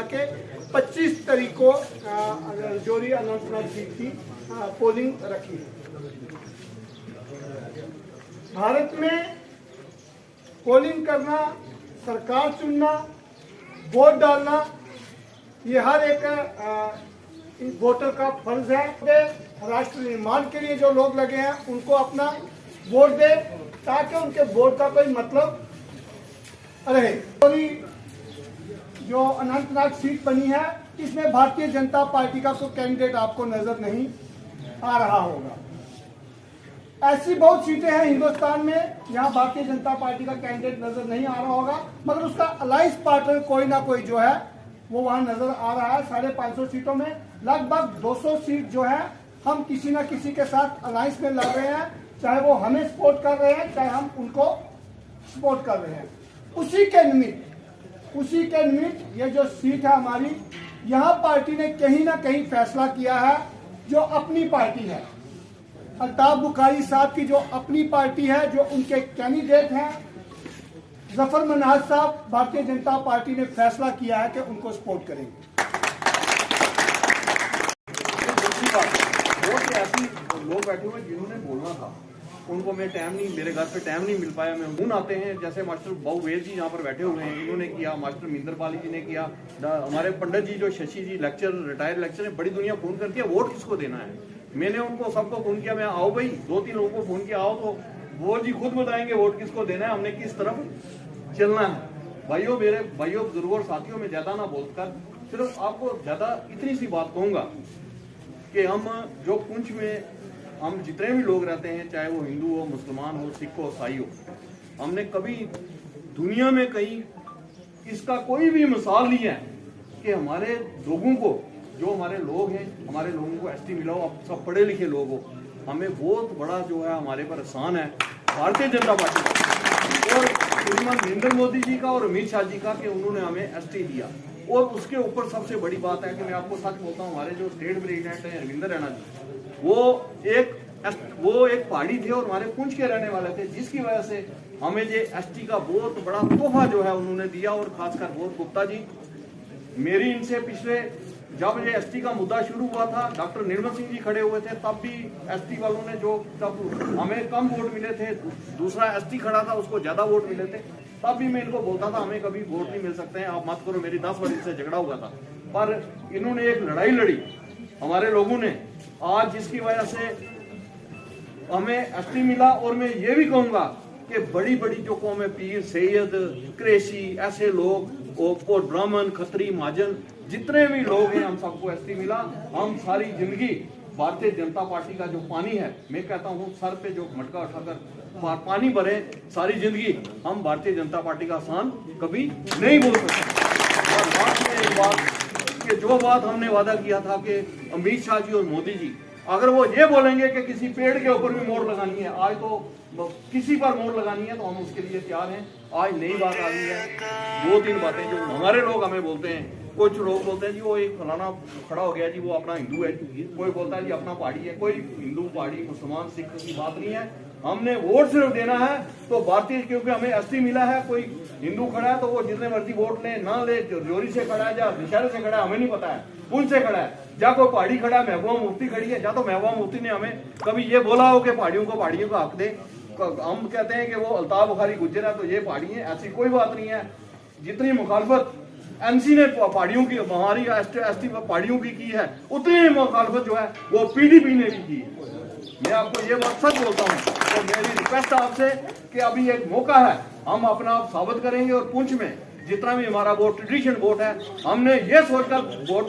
के 25 तारीख को राजौरी अनंतनाग सीट की पोलिंग रखी है। भारत में पोलिंग करना, सरकार चुनना, वोट डालना, ये हर एक वोटर का फर्ज है। राष्ट्र निर्माण के लिए जो लोग लगे हैं उनको अपना वोट दे ताकि उनके वोट का कोई मतलब रहे। जो अनंतनाग सीट बनी है इसमें भारतीय जनता पार्टी का कोई कैंडिडेट आपको नजर नहीं आ रहा होगा। ऐसी बहुत सीटें हैं हिंदुस्तान में जहां भारतीय जनता पार्टी का कैंडिडेट नजर नहीं आ रहा होगा, मगर उसका अलायंस पार्टनर कोई ना कोई जो है वो वहां नजर आ रहा है। 550 सीटों में लगभग 200 सीट जो है हम किसी न किसी के साथ अलायंस में लड़ रहे हैं, चाहे वो हमें सपोर्ट कर रहे हैं चाहे हम उनको सपोर्ट कर रहे हैं। उसी के निमित्त ये जो सीट है हमारी, यहाँ पार्टी ने कहीं ना कहीं फैसला किया है जो अपनी पार्टी है। अल्ताफ बुखारी साहब की जो अपनी पार्टी है, जो उनके कैंडिडेट हैं जफर मनाज साहब, भारतीय जनता पार्टी ने फैसला किया है कि उनको सपोर्ट करेंगे। ऐसी लोग बैठे हुए जिन्होंने बोलना था उनको मैं मेरे घर पे टाइम नहीं मिल पाया। मैं फोन आते हैं जैसे मास्टर बहुवेद जी यहाँ पर बैठे हुए हैं, इन्होंने किया, मास्टर मिंदरपाली जी ने किया, हमारे पंडित जी जो शशि जी रिटायर्ड लेक्चर है, बड़ी दुनिया फोन करती है वोट किसको देना है। मैंने उनको सबको फोन किया, मैं आओ भाई, 2-3 लोगों को फोन किया, आओ तो वो जी खुद बताएंगे वोट किसको देना है, हमने किस तरफ चलना है। भाइयों, मेरे भाइयों बुजुर्गों और साथियों, में ज्यादा ना बोलकर सिर्फ आपको ज्यादा इतनी सी बात कहूंगा कि हम जो पुंछ में हम जितने भी लोग रहते हैं, चाहे वो हिंदू हो, मुसलमान हो, सिख हो, ईसाई हो, हमने कभी दुनिया में कहीं इसका कोई भी मिसाल नहीं है कि हमारे लोगों को, जो हमारे लोग हैं, हमारे लोगों को एसटी मिला हो, सब पढ़े लिखे लोग हो, हमें बहुत बड़ा जो है हमारे पर एहसान है भारतीय जनता पार्टी का और श्रीमान नरेंद्र मोदी जी का और अमित शाह जी का कि उन्होंने हमें एसटी दिया। और उसके ऊपर सबसे बड़ी बात है कि मैं आपको सच बोलता हूँ, हमारे जो स्टेट प्रेसिडेंट हैं रविंद्र रैना जी, वो एक पहाड़ी थे और हमारे पुंछ के रहने वाले थे, जिसकी वजह से हमें ये एसटी का बहुत बड़ा तोहफा जो है उन्होंने दिया। और खासकर बहुत गुप्ता जी, मेरी इनसे पिछले जब ये एसटी का मुद्दा शुरू हुआ था, डॉक्टर निर्मल सिंह जी खड़े हुए थे, तब भी एसटी वालों ने जो तब हमें कम वोट मिले थे, दूसरा एसटी खड़ा था उसको ज्यादा वोट मिले थे, तब भी मैं इनको बोलता था हमें कभी वोट नहीं मिल सकते हैं, आप मत करो। मेरी 10 बार इनसे झगड़ा हुआ था, पर इन्होंने एक लड़ाई लड़ी हमारे लोगों ने आज, जिसकी वजह से हमें एसटी मिला। और मैं ये भी कहूंगा कि बड़ी बड़ी जो कौमें, पीर, सैयद, कुरैशी, ऐसे लोग और ब्राह्मण, खत्री, महाजन, जितने भी लोग हैं, हम सबको एसटी मिला। हम सारी जिंदगी भारतीय जनता पार्टी का जो पानी है, मैं कहता हूँ सर पे जो मटका उठाकर पानी भरे सारी जिंदगी, हम भारतीय जनता पार्टी का आसान कभी नहीं बोल सकते। और बात में एक बात कि जो बात हमने वादा किया था कि अमित शाह जी और मोदी जी अगर वो ये बोलेंगे कि किसी पेड़ के ऊपर भी मोड़ लगानी है, आज तो किसी पर मोड़ लगानी है, तो हम उसके लिए तैयार हैं। आज नई बात आ गई है, 2-3 बातें जो हमारे लोग हमें बोलते हैं। कुछ लोग बोलते हैं जी वो एक फलाना खड़ा हो गया जी, वो अपना हिंदू है, कोई बोलता है जी अपना पहाड़ी है। कोई हिंदू, पहाड़ी, मुसलमान, सिख की बात नहीं है। हमने वोट सिर्फ देना है तो भारतीय, क्योंकि हमें एसटी मिला है। कोई हिंदू खड़ा है तो वो जितने मर्जी वोट ले ना ले, जोरी से खड़ा है या दशहरे से खड़ा है हमें नहीं पता है, पुंछ से खड़ा है, या कोई पहाड़ी खड़ा है, महबूबा मुफ्ती खड़ी है, या तो महबूबा मुफ्ती ने हमें कभी ये बोला हो कि पहाड़ियों को हक दे। हम कहते हैं कि वो अल्ताफ बुखारी गुज्जर है तो ये पहाड़ी है, ऐसी कोई बात नहीं है। जितनी मुखालफत एनसी ने पहाड़ियों की, हमारी एसटी पहाड़ियों की है, उतनी मुखालफत जो है वो पीडीपी ने भी की है। मैं आपको ये बात सच बोलता हूँ। तो मेरी रिक्वेस्ट आपसे कि अभी एक मौका है, हम अपना आप साबित करेंगे। और पुंछ में जितना भी हमारा वोट ट्रेडिशन वोट है, हमने ये सोचकर वोट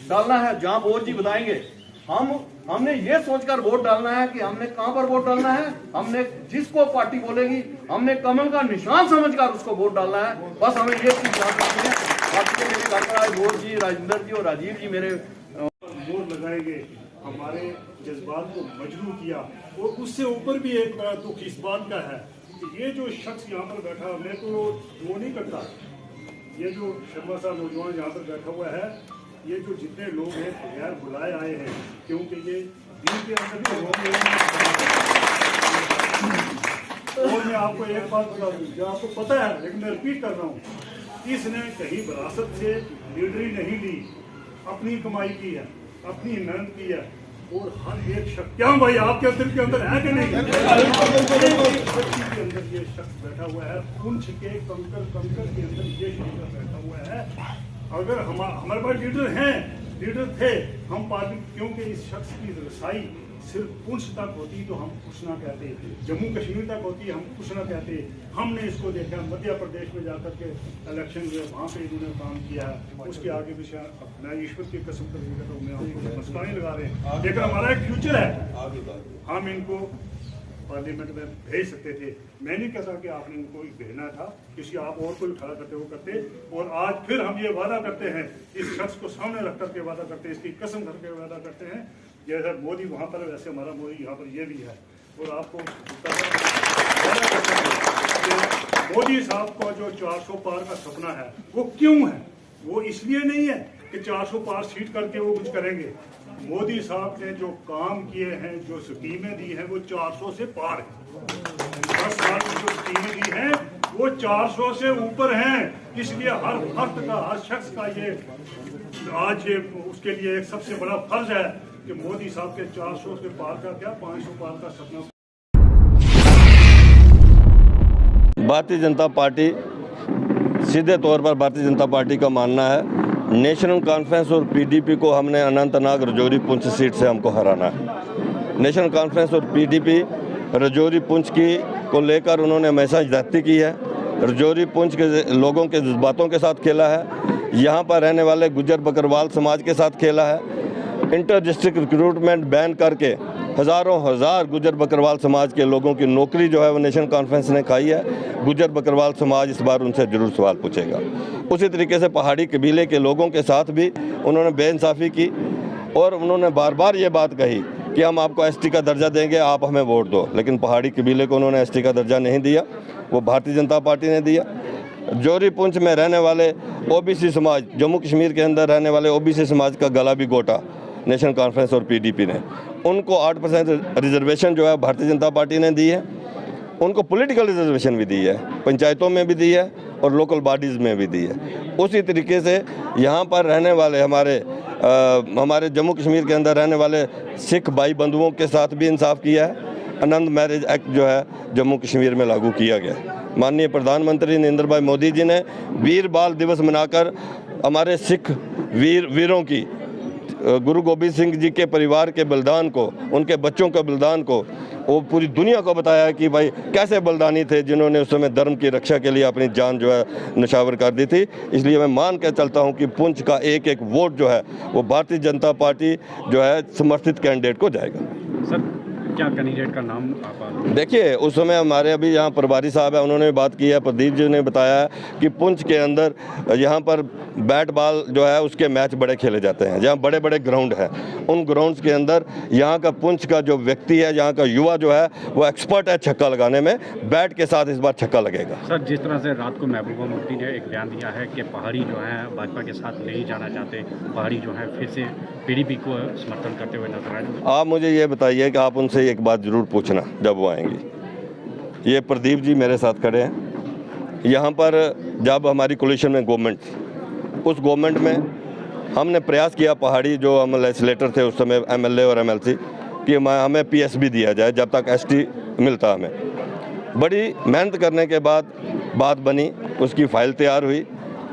डालना है, जहां वोट जी बताएंगे हमने ये सोचकर वोट डालना है कि हमने कहां पर वोट डालना है। हमने जिसको पार्टी बोलेगी हमने कमल का निशान समझकर उसको वोट डालना है, बस हमें ये चीज याद रखनी है। बाकी मेरे घर पर आज वोट जी, राजेंद्र जी और राजीव जी मेरे वोट लगाएंगे, हमारे जज्बात को मजबूर किया। और उससे ऊपर भी एक बड़ा दुख इस बात का है कि ये जो शख्स यहाँ पर बैठा, मैं तो वो नहीं करता, ये जो शर्मा साहब नौजवान यहाँ पर बैठा हुआ है, ये जो जितने लोग हैं बगैर बुलाए आए हैं, क्योंकि ये दिन के अंदर तो और मैं आपको एक बात बता दूँ जो आपको पता है, लेकिन मैं रिपीट कर रहा हूँ इसने कहीं विरासत से लीडरी नहीं ली, अपनी कमाई की है, अपनी मेहनत की है। और हर एक शख्स, क्या भाई आपके दिल के अंदर है कि नहीं? बच्ची के अंदर ये शख्स बैठा हुआ है, पुंछ के कंकर के अंदर ये शख्स बैठा हुआ है। अगर हमारे पास लीडर थे, हम पार्टी, क्योंकि इस शख्स की रसाई सिर्फ पुंछ तक होती तो हम कुछ ना कहते, जम्मू कश्मीर तक होती हम कुछ ना कहते। हमने इसको देखा मध्य प्रदेश में जाकर के इलेक्शन हुए, वहाँ पे इन्होंने काम किया। उसके आगे भी मैं ईश्वर की कसम कर तो मैं हमको मस्कानी लगा रहे हैं, लेकिन हमारा एक फ्यूचर है। हम इनको पार्लियामेंट में भेज सकते थे। मैं नहीं कहता कि आपने इनको भेजना था, किसी आप और कोई खड़ा करते वो करते। और आज फिर हम ये वादा करते हैं, इस शख्स को सामने रख करके वादा करते हैं, इसकी कसम करके वादा करते हैं, जैसा मोदी वहाँ पर वैसे हमारा मोदी यहाँ पर ये भी है। और आपको मोदी साहब का जो 400 पार का सपना है वो क्यों है? वो इसलिए नहीं है कि 400 पार सीट करके वो कुछ करेंगे। मोदी साहब ने जो काम किए हैं, जो स्कीमें दी हैं, वो 400 से पार है। 10 साल की जो स्कीमें दी हैं वो 400 से ऊपर हैं। इसलिए हर फर्द का, हर शख्स का ये आज ये उसके लिए एक सबसे बड़ा फर्ज है कि मोदी साहब के 400 से पार का क्या 500 पार का सपना। भारतीय जनता पार्टी, सीधे तौर पर भारतीय जनता पार्टी का मानना है नेशनल कॉन्फ्रेंस और पीडीपी को हमने अनंतनाग रजौरी पुंछ सीट से हमको हराना है। नेशनल कॉन्फ्रेंस और पीडीपी रजौरी पुंछ की को लेकर उन्होंने हमेशा ज्यादती की है। रजौरी पुंछ के लोगों के जज्बातों के साथ खेला है, यहाँ पर रहने वाले गुज्जर बकरवाल समाज के साथ खेला है। इंटर डिस्ट्रिक्ट रिक्रूटमेंट बैन करके हजार गुज्जर बकरवाल समाज के लोगों की नौकरी जो है वो नेशनल कॉन्फ्रेंस ने खाई है। गुज्जर बकरवाल समाज इस बार उनसे जरूर सवाल पूछेगा। उसी तरीके से पहाड़ी कबीले के लोगों के साथ भी उन्होंने बेइंसाफ़ी की और उन्होंने बार बार ये बात कही कि हम आपको एसटी का दर्जा देंगे, आप हमें वोट दो। लेकिन पहाड़ी कबीले को उन्होंने एसटी का दर्जा नहीं दिया, वो भारतीय जनता पार्टी ने दिया। रजौरी पुंछ में रहने वाले ओबीसी समाज, जम्मू कश्मीर के अंदर रहने वाले ओबीसी समाज का गला भी घोटा नेशनल कॉन्फ्रेंस और पीडीपी ने। उनको 8% रिजर्वेशन जो है भारतीय जनता पार्टी ने दी है। उनको पॉलिटिकल रिजर्वेशन भी दी है, पंचायतों में भी दी है और लोकल बॉडीज़ में भी दी है। उसी तरीके से यहाँ पर रहने वाले हमारे जम्मू कश्मीर के अंदर रहने वाले सिख भाई बंधुओं के साथ भी इंसाफ किया है। आनंद मैरिज एक्ट जो है जम्मू कश्मीर में लागू किया गया। माननीय प्रधानमंत्री नरेंद्र भाई मोदी जी ने वीर बाल दिवस मनाकर हमारे सिख वीरों की, गुरु गोबिंद सिंह जी के परिवार के बलिदान को, उनके बच्चों के बलिदान को वो पूरी दुनिया को बताया कि भाई कैसे बलिदानी थे जिन्होंने उस समय धर्म की रक्षा के लिए अपनी जान जो है निछावर कर दी थी। इसलिए मैं मान के चलता हूं कि पुंछ का एक एक वोट जो है वो भारतीय जनता पार्टी जो है समर्थित कैंडिडेट को जाएगा। सर, क्या कैंडिडेट का नाम आप? देखिए, उस समय हमारे अभी यहाँ प्रभारी साहब है, उन्होंने बात की है, प्रदीप जी ने बताया है कि पुंछ के अंदर यहाँ पर बैट बॉल जो है उसके मैच बड़े खेले जाते हैं, जहाँ बड़े बड़े ग्राउंड हैं। उन ग्राउंड्स के अंदर यहाँ का पुंछ का जो व्यक्ति है, यहाँ का युवा जो है वो एक्सपर्ट है छक्का लगाने में, बैट के साथ इस बार छक्का लगेगा। सर, जिस तरह से रात को महबूबा मुफ्ती ने एक बयान दिया है कि पहाड़ी जो है भाजपा के साथ नहीं जाना चाहते, पहाड़ी जो है फिर से पीडीपी को समर्थन करते हुए नजर आए। आप मुझे ये बताइए कि आप उनसे एक बात ज़रूर पूछना जब वो आएंगी। ये प्रदीप जी मेरे साथ खड़े हैं। यहाँ पर जब हमारी कोलिशन में गवर्नमेंट थी, उस गवर्नमेंट में हमने प्रयास किया, पहाड़ी जो हम लेजिस्लेटर थे उस समय, एमएलए और एमएलसी, कि हमें पीएसबी दिया जाए जब तक एसटी मिलता हमें। बड़ी मेहनत करने के बाद बात बनी, उसकी फ़ाइल तैयार हुई,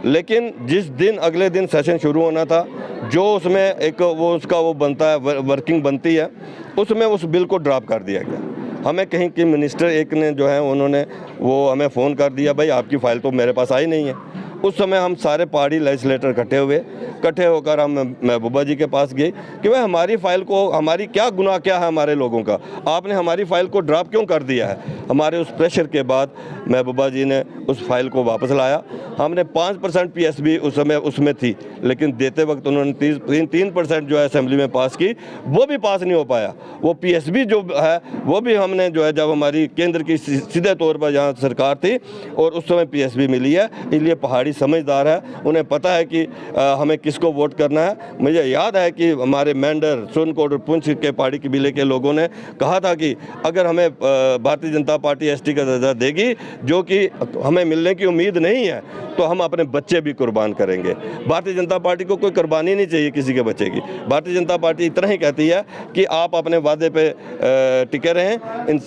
लेकिन जिस दिन अगले दिन सेशन शुरू होना था, जो उसमें एक वो उसका वो बनता है, वर्किंग बनती है, उसमें उस बिल को ड्रॉप कर दिया गया। हमें कहीं की मिनिस्टर एक ने जो है उन्होंने वो हमें फ़ोन कर दिया, भाई आपकी फ़ाइल तो मेरे पास आई नहीं है। उस समय हम सारे पहाड़ी लेजिस्लेटर इकट्ठे होकर हम महबूबा जी के पास गए कि भाई हमारी फ़ाइल को, हमारी क्या गुनाह क्या है हमारे लोगों का, आपने हमारी फ़ाइल को ड्रॉप क्यों कर दिया है। हमारे उस प्रेशर के बाद महबूबा जी ने उस फाइल को वापस लाया। हमने 5% पीएसबी उस समय उसमें थी, लेकिन देते वक्त उन्होंने 3% जो है असेंबली में पास की, वो भी पास नहीं हो पाया। वो पीएसबी जो है वो भी हमने जो है, जब हमारी केंद्र की सीधे तौर पर यहाँ सरकार थी और उस समय पीएसबी मिली है, इसलिए पहाड़ी पहाड़ी समझदार है, उन्हें पता है कि हमें किसको वोट करना है। मुझे याद है कि हमारे मेंढर, सोनकोट और पुंछ के पहाड़ी कबीले के लोगों ने कहा था कि अगर हमें भारतीय जनता पार्टी एसटी का दर्जा देगी, जो कि हमें मिलने की उम्मीद नहीं है, तो हम अपने बच्चे भी कुर्बान करेंगे। भारतीय जनता पार्टी को कोई कुर्बानी नहीं चाहिए किसी के बच्चे की। भारतीय जनता पार्टी इतना ही कहती है कि आप अपने वादे पे टिके रहें।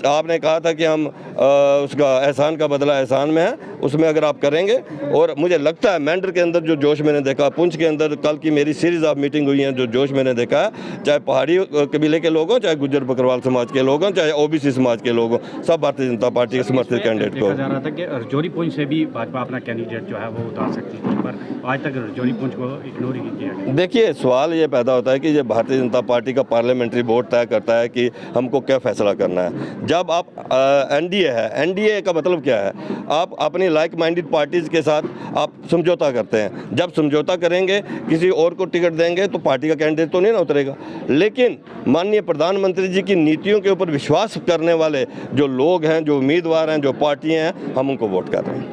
आपने कहा था कि हम उसका एहसान का बदला एहसान में है, उसमें अगर आप करेंगे। और मुझे लगता है मेंढर के अंदर जो जोश मैंने देखा, पुंछ के अंदर कल की मेरी सीरीज ऑफ मीटिंग हुई है, जो जोश मैंने देखा है, चाहे पहाड़ी कबीले के लोग हों, चाहे गुज्जर बकरवाल समाज के लोग हों, चाहे ओबीसी समाज के लोग हों, सब भारतीय जनता पार्टी के समर्थित कैंडिडेट को। देखा जा रहा था कि रजौरी पुंछ से भी भाजपा अपना कैंडिडेट जो है वो उतार सकती थी, पर आज तक रजौरी पुंछ को इग्नोर ही किया गया। देखिए, सवाल ये पैदा होता है कि ये भारतीय जनता पार्टी का पार्लियामेंट्री बोर्ड तय करता है कि हमको क्या फैसला करना है। जब आप एनडीए है, एनडीए का मतलब क्या है? आप अपनी लाइक माइंडेड पार्टीज के साथ आप समझौता करते हैं। जब समझौता करेंगे, किसी और को टिकट देंगे, तो पार्टी का कैंडिडेट तो नहीं ना उतरेगा। लेकिन माननीय प्रधानमंत्री जी की नीतियों के ऊपर विश्वास करने वाले जो लोग हैं, जो उम्मीदवार हैं, जो पार्टियां हैं, हम उनको वोट कर रहे हैं।